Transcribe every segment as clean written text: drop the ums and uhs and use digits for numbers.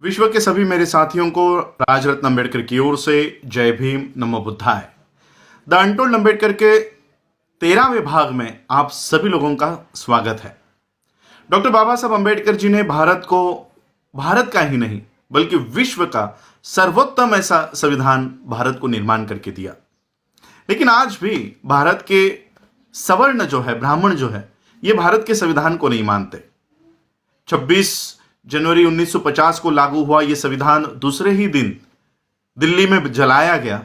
विश्व के सभी मेरे साथियों को राजरत्न अंबेडकर की ओर से जय भीम, नमो बुद्धाय। द अनटोल्ड अंबेडकर के 13वें भाग में आप सभी लोगों का स्वागत है। डॉक्टर बाबा साहब अंबेडकर जी ने भारत का ही नहीं बल्कि विश्व का सर्वोत्तम ऐसा संविधान भारत को निर्माण करके दिया। लेकिन आज भी भारत के सवर्ण जो है, ब्राह्मण जो है, ये भारत के संविधान को नहीं मानते। 26 जनवरी 1950 को लागू हुआ यह संविधान दूसरे ही दिन दिल्ली में जलाया गया।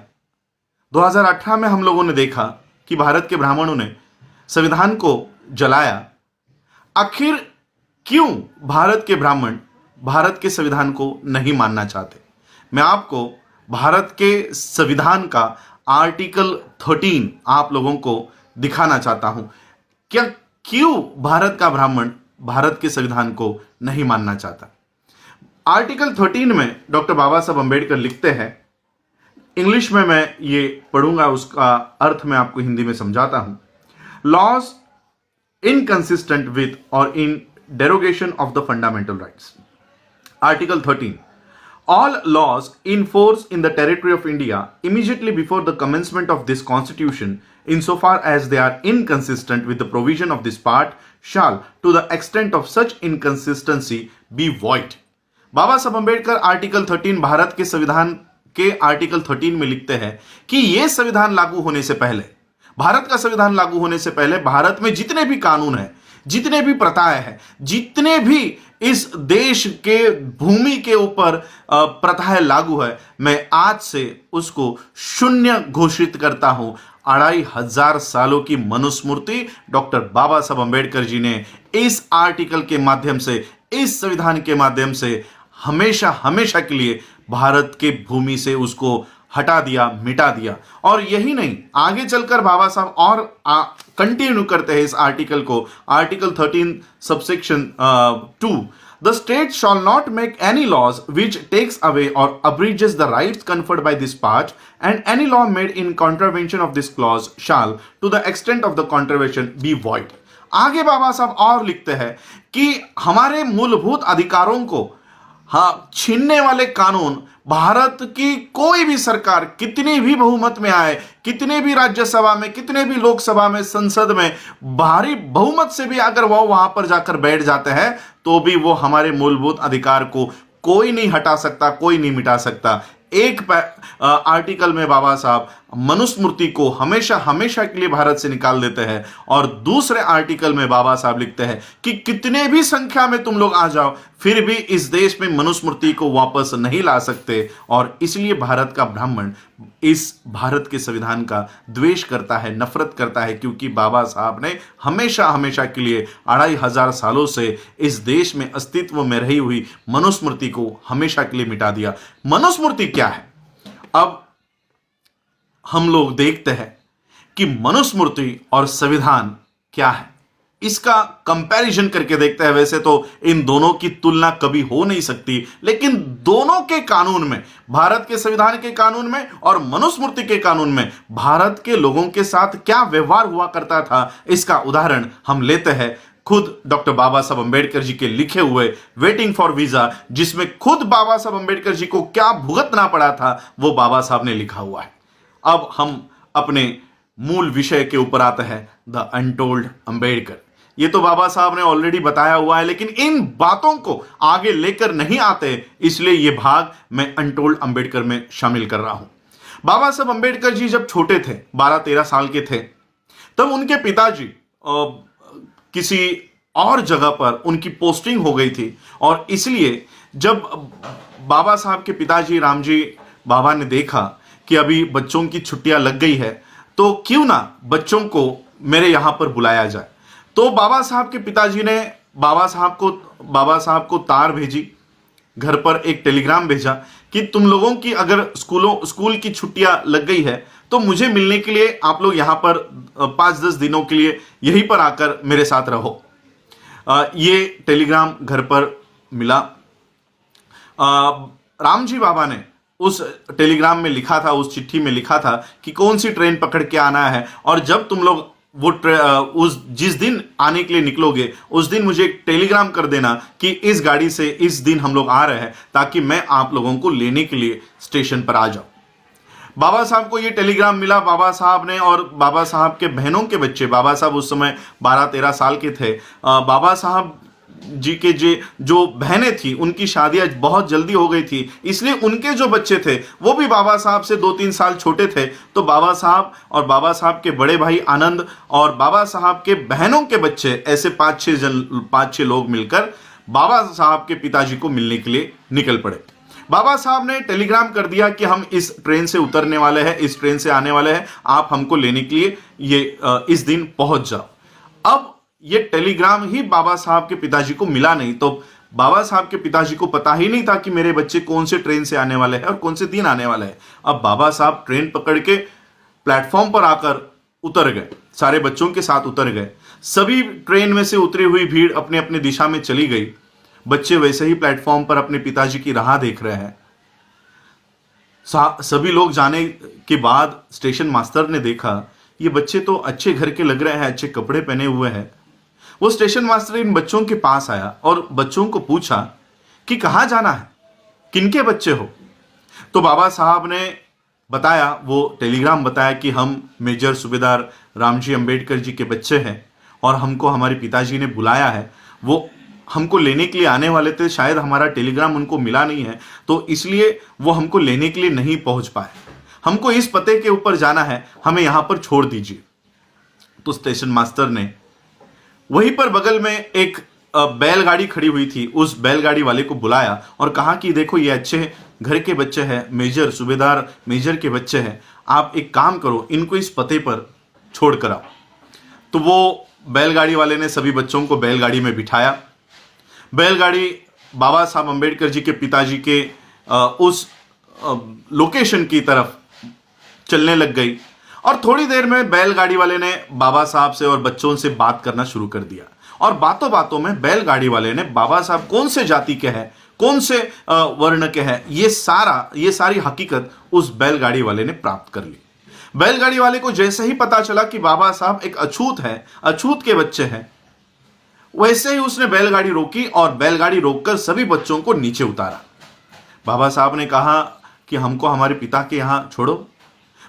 2018 में हम लोगों ने देखा कि भारत के ब्राह्मणों ने संविधान को जलाया। आखिर क्यों भारत के ब्राह्मण भारत के संविधान को नहीं मानना चाहते? मैं आपको भारत के संविधान का आर्टिकल 13 आप लोगों को दिखाना चाहता हूं। क्यों भारत का ब्राह्मण भारत के संविधान को नहीं मानना चाहता? आर्टिकल 13 में डॉक्टर बाबा साहब अंबेडकर लिखते हैं, इंग्लिश में मैं ये पढ़ूंगा, उसका अर्थ मैं आपको हिंदी में समझाता हूं। Laws inconsistent with or in derogation of the fundamental rights. Article 13, all laws in force in the territory of India immediately before the commencement of this constitution, insofar as they are inconsistent with the provision of this part, shall, to the extent of such inconsistency, be void. बाबा साहब Ambedkar article 13 Bharat के संविधान के article 13 में लिखते हैं कि यह संविधान लागू होने से पहले, भारत का संविधान लागू होने से पहले भारत में जितने भी कानून हैं, जितने भी प्रथाएं हैं, जितने भी इस देश के भूमि के ऊपर प्रथाएं लागू है, मैं आज से उसको शून्य घोषित करता हूं। 2500 सालों की मनुस्मृति डॉक्टर बाबा साहब अंबेडकर जी ने इस आर्टिकल के माध्यम से, इस संविधान के माध्यम से हमेशा हमेशा के लिए भारत के भूमि से उसको हटा दिया, मिटा दिया। और यही नहीं, आगे चलकर बाबा साहब और कंटिन्यू करते हैं इस आर्टिकल को। Article 13 subsection 2, the state shall not make any laws which takes away or abridges the rights conferred by this part, and any law made in contravention of this clause shall, to the extent of the contravention, be void. आगे बाबा साहब और लिखते हैं कि हमारे मूलभूत अधिकारों को छीनने वाले कानून भारत की कोई भी सरकार कितनी भी बहुमत में आए, कितने भी राज्यसभा में, कितने भी लोकसभा में, संसद में भारी बहुमत से भी अगर वो वहां पर जाकर बैठ जाते हैं तो भी वो हमारे मूलभूत अधिकार को कोई नहीं हटा सकता, कोई नहीं मिटा सकता। एक आर्टिकल में बाबा साहब मनुस्मृति को हमेशा हमेशा के लिए भारत से निकाल देते हैं और दूसरे आर्टिकल में बाबा साहब लिखते हैं कि कितने भी संख्या में तुम लोग आ जाओ, फिर भी इस देश में मनुस्मृति को वापस नहीं ला सकते। और इसलिए भारत का ब्राह्मण इस भारत के संविधान का द्वेष करता है, नफरत करता है, क्योंकि बाबा साहब ने हमेशा हमेशा के लिए 2500 सालों से इस देश में अस्तित्व में रही हुई मनुस्मृति को हमेशा के लिए मिटा दिया। मनुस्मृति क्या है? अब हम लोग देखते हैं कि मनुस्मृति और संविधान क्या है, इसका कंपैरिजन करके देखते हैं। वैसे तो इन दोनों की तुलना कभी हो नहीं सकती, लेकिन दोनों के कानून में, भारत के संविधान के कानून में और मनुस्मृति के कानून में भारत के लोगों के साथ क्या व्यवहार हुआ करता था, इसका उदाहरण हम लेते हैं खुद डॉक्टर बाबा साहब अंबेडकर जी के लिखे हुए वेटिंग फॉर वीजा, जिसमें खुद बाबा साहब अंबेडकर जी को क्या भुगतना पड़ा था वो बाबा साहब ने लिखा हुआ है। अब हम अपने मूल विषय के ऊपर आते हैं, द अनटोल्ड अंबेडकर। ये तो बाबा साहब ने ऑलरेडी बताया हुआ है, लेकिन इन बातों को आगे लेकर नहीं आते, इसलिए यह भाग मैं अनटोल्ड अंबेडकर में शामिल कर रहा हूं। बाबा साहब अंबेडकर जी जब छोटे थे, 12-13 साल के थे, तब उनके पिताजी किसी और जगह पर उनकी पोस्टिंग हो गई थी। और इसलिए जब बाबा साहब के पिताजी रामजी बाबा ने देखा कि अभी बच्चों की छुट्टियां लग गई है, तो क्यों ना बच्चों को मेरे यहां पर बुलाया जाए। तो बाबा साहब के पिताजी ने बाबा साहब को तार भेजी, घर पर एक टेलीग्राम भेजा कि तुम लोगों की अगर स्कूल की छुट्टियां लग गई है तो मुझे मिलने के लिए आप लोग यहां पर 5-10 दिनों के लिए यहीं पर आकर मेरे साथ रहो। ये टेलीग्राम घर पर मिला। रामजी बाबा ने उस टेलीग्राम में लिखा था, उस चिट्ठी में लिखा था कि कौन सी ट्रेन पकड़ के आना है, और जब तुम लोग उस जिस दिन आने के लिए निकलोगे उस दिन मुझे एक टेलीग्राम कर देना कि इस गाड़ी से इस दिन हम लोग आ रहे हैं, ताकि मैं आप लोगों को लेने के लिए स्टेशन पर आ जाऊं। बाबा साहब को ये टेलीग्राम मिला। बाबा साहब ने और बाबा साहब के बहनों के बच्चे, बाबा साहब उस समय 12-13 साल के थे, बाबा साहब जी के जो बहनें थी उनकी शादियां बहुत जल्दी हो गई थी, इसलिए उनके जो बच्चे थे वो भी बाबा साहब से 2-3 साल छोटे थे। तो बाबा साहब और बाबा साहब के बड़े भाई आनंद और बाबा साहब के बहनों के बच्चे, ऐसे 5-6 लोग मिलकर बाबा साहब के पिताजी को मिलने के लिए निकल पड़े। बाबा साहब ने टेलीग्राम कर दिया कि हम इस ट्रेन से उतरने वाले हैं, इस ट्रेन से आने वाले हैं, आप हमको लेने के लिए इस दिन पहुंच जाओ। अब ये टेलीग्राम ही बाबा साहब के पिताजी को मिला नहीं, तो बाबा साहब के पिताजी को पता ही नहीं था कि मेरे बच्चे कौन से ट्रेन से आने वाले हैं और कौन से दिन आने वाले हैं। अब बाबा साहब ट्रेन पकड़ के प्लेटफॉर्म पर आकर उतर गए, सारे बच्चों के साथ उतर गए। सभी ट्रेन में से उतरी हुई भीड़ अपने अपने दिशा में चली गई। बच्चे वैसे ही प्लेटफॉर्म पर अपने पिताजी की राह देख रहे हैं। सभी लोग जाने के बाद स्टेशन मास्टर ने देखा ये बच्चे तो अच्छे घर के लग रहे हैं, अच्छे कपड़े पहने हुए हैं। वो स्टेशन मास्टर इन बच्चों के पास आया और बच्चों को पूछा कि कहाँ जाना है, किनके बच्चे हो। तो बाबा साहब ने बताया, वो टेलीग्राम बताया कि हम मेजर सूबेदार रामजी अंबेडकर जी के बच्चे हैं और हमको हमारे पिताजी ने बुलाया है। वो हमको लेने के लिए आने वाले थे, शायद हमारा टेलीग्राम उनको मिला नहीं है तो इसलिए वो हमको लेने के लिए नहीं पहुंच पाए। हमको इस पते के ऊपर जाना है, हमें यहां पर छोड़ दीजिए। तो स्टेशन मास्टर ने वहीं पर बगल में एक बैलगाड़ी खड़ी हुई थी, उस बैलगाड़ी वाले को बुलाया और कहा कि देखो ये अच्छे घर के बच्चे हैं, मेजर सूबेदार मेजर के बच्चे हैं, आप एक काम करो, इनको इस पते पर छोड़ कर आओ। तो वो बैलगाड़ी वाले ने सभी बच्चों को बैलगाड़ी में बिठाया। बैलगाड़ी बाबा साहब अंबेडकर जी के पिताजी के उस लोकेशन की तरफ चलने लग गई और थोड़ी देर में बैलगाड़ी वाले ने बाबा साहब से और बच्चों से बात करना शुरू कर दिया। और बातों बातों में बैलगाड़ी वाले ने बाबा साहब कौन से जाति के हैं, कौन से वर्ण के हैं, ये सारी हकीकत उस बैलगाड़ी वाले ने प्राप्त कर ली। बैलगाड़ी वाले को जैसे ही पता चला कि बाबा साहब एक अछूत है, अछूत के बच्चे हैं, वैसे ही उसने बैलगाड़ी रोकी और बैलगाड़ी रोककर सभी बच्चों को नीचे उतारा। बाबा साहब ने कहा कि हमको हमारे पिता के यहां छोड़ो।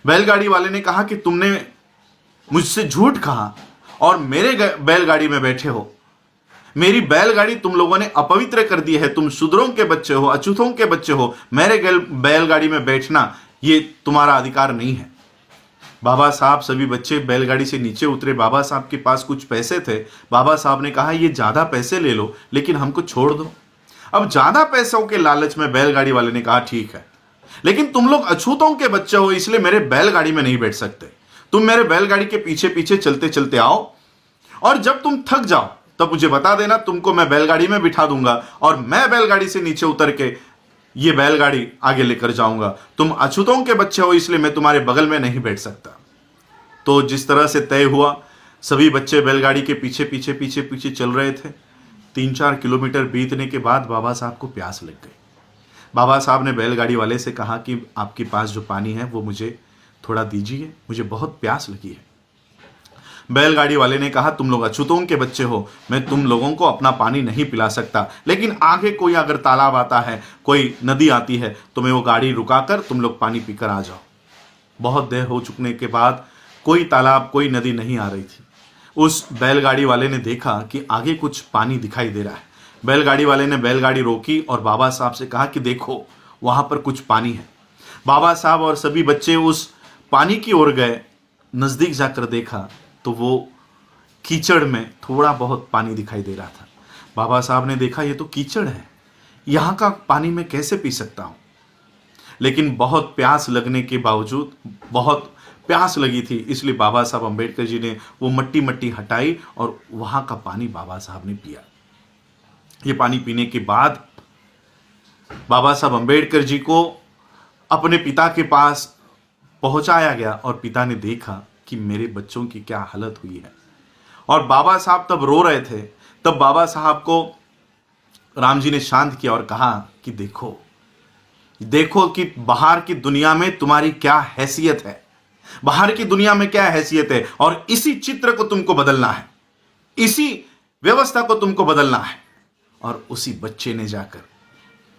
बैलगाड़ी वाले ने कहा कि तुमने मुझसे झूठ कहा और मेरे बैलगाड़ी में बैठे हो। मेरी बैलगाड़ी तुम लोगों ने अपवित्र कर दी है, तुम शूद्रों के बच्चे हो, अछूतों के बच्चे हो, मेरे बैलगाड़ी में बैठना ये तुम्हारा अधिकार नहीं है। बाबा साहब सभी बच्चे बैलगाड़ी से नीचे उतरे। बाबा साहब के पास कुछ पैसे थे। बाबा साहब ने कहा ये ज्यादा पैसे ले लो लेकिन हमको छोड़ दो। अब ज्यादा पैसों के लालच में बैलगाड़ी वाले ने कहा ठीक है, लेकिन तुम लोग अछूतों के बच्चे हो इसलिए मेरे बैलगाड़ी में नहीं बैठ सकते। तुम मेरे बैलगाड़ी के पीछे पीछे चलते चलते आओ और जब तुम थक जाओ तब मुझे बता देना, तुमको मैं बैलगाड़ी में बिठा दूंगा और मैं बैलगाड़ी से नीचे उतर के ये बैलगाड़ी आगे लेकर जाऊंगा। तुम अछूतों के बच्चे हो इसलिए मैं तुम्हारे बगल में नहीं बैठ सकता। तो जिस तरह से तय हुआ, सभी बच्चे बैलगाड़ी के पीछे पीछे पीछे पीछे चल रहे थे। 3-4 किलोमीटर बीतने के बाद बाबा साहब को प्यास लग गई। बाबा साहब ने बैलगाड़ी वाले से कहा कि आपके पास जो पानी है वो मुझे थोड़ा दीजिए, मुझे बहुत प्यास लगी है। बैलगाड़ी वाले ने कहा तुम लोग अछूतों के बच्चे हो, मैं तुम लोगों को अपना पानी नहीं पिला सकता, लेकिन आगे कोई अगर तालाब आता है, कोई नदी आती है तो मैं वो गाड़ी रुकाकर तुम लोग पानी पीकर आ जाओ। बहुत देर हो चुकने के बाद कोई तालाब, कोई नदी नहीं आ रही थी। उस बैलगाड़ी वाले ने देखा कि आगे कुछ पानी दिखाई दे रहा है। बैलगाड़ी वाले ने बैलगाड़ी रोकी और बाबा साहब से कहा कि देखो वहां पर कुछ पानी है। बाबा साहब और सभी बच्चे उस पानी की ओर गए। नजदीक जाकर देखा तो वो कीचड़ में थोड़ा बहुत पानी दिखाई दे रहा था। बाबा साहब ने देखा ये तो कीचड़ है, यहाँ का पानी मैं कैसे पी सकता हूँ। लेकिन बहुत प्यास लगने के बावजूद, बहुत प्यास लगी थी, इसलिए बाबा साहब अंबेडकर जी ने वो मट्टी मट्टी हटाई और वहां का पानी बाबा साहब ने पिया। ये पानी पीने के बाद बाबा साहब अंबेडकर जी को अपने पिता के पास पहुंचाया गया और पिता ने देखा कि मेरे बच्चों की क्या हालत हुई है। और बाबा साहब तब रो रहे थे। तब बाबा साहब को राम जी ने शांत किया और कहा कि देखो कि बाहर की दुनिया में तुम्हारी क्या हैसियत है, बाहर की दुनिया में क्या हैसियत है, और इसी चित्र को तुमको बदलना है, इसी व्यवस्था को तुमको बदलना है। और उसी बच्चे ने जाकर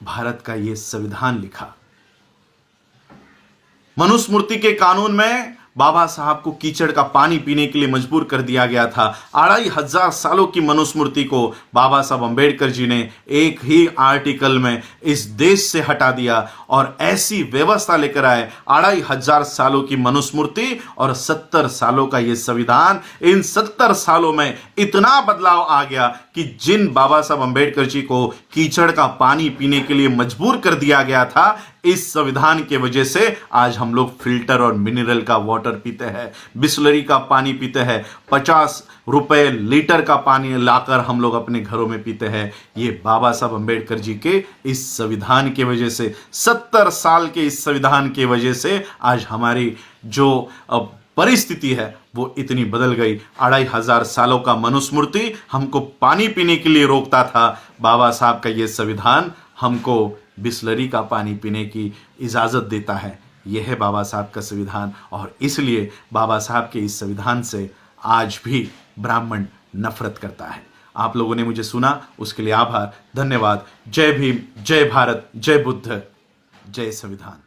भारत का यह संविधान लिखा। मनुस्मृति के कानून में बाबा साहब को कीचड़ का पानी पीने के लिए मजबूर कर दिया गया था। 2500 सालों की मनुस्मृति को बाबा साहब अंबेडकर जी ने एक ही आर्टिकल में इस देश से हटा दिया और ऐसी व्यवस्था लेकर आए। 2500 सालों की मनुस्मृति और 70 सालों का यह संविधान, इन 70 सालों में इतना बदलाव आ गया कि जिन बाबा साहब अंबेडकर जी को कीचड़ का पानी पीने के लिए मजबूर कर दिया गया था, इस संविधान के वजह से आज हम लोग फिल्टर और मिनरल का वाटर पीते हैं, बिस्लरी का पानी पीते हैं, 50 रुपए लीटर का पानी लाकर हम लोग अपने घरों में पीते हैं। ये बाबा साहब अंबेडकर जी के इस संविधान की वजह से, 70 साल के इस संविधान की वजह से आज हमारी जो परिस्थिति है वो इतनी बदल गई। 2500 सालों का मनुस्मृति हमको पानी पीने के लिए रोकता था, बाबा साहब का ये संविधान हमको बिस्लरी का पानी पीने की इजाज़त देता है। यह है बाबा साहब का संविधान, और इसलिए बाबा साहब के इस संविधान से आज भी ब्राह्मण नफरत करता है। आप लोगों ने मुझे सुना, उसके लिए आभार, धन्यवाद। जय भीम, जय भारत, जय बुद्ध, जय संविधान।